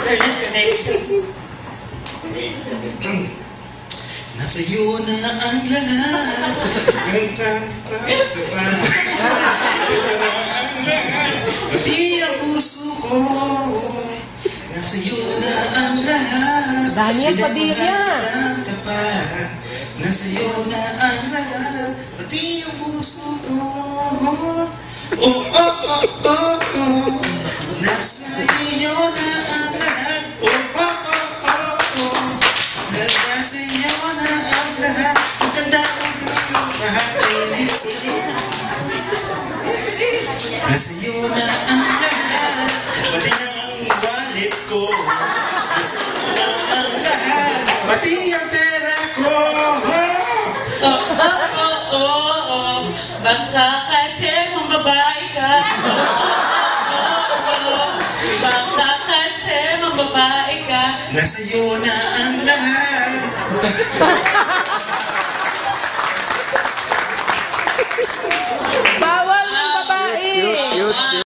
internet connection. Nasa iyo na ang lahat. Pati ang puso ko. Nasa iyo na ang lahat. Daniel Padilla. Nasa iyo na ang lahat. Pati ang puso ko. Oh, oh, oh, oh, oh. Nasa iyo na ang lahat. Oh, oh, oh, oh, oh. Nasa iyo na ang lahat. Ang ganda ng gusto lahat ay liso. Nasa iyo na ang lahat. Pati na ang wallet ko. Nasa iyo na ang lahat. Pati ang pera ko. Basta kasi kung babae ka. Basta kasi kung babae ka. Nasa iyo na ang lahat.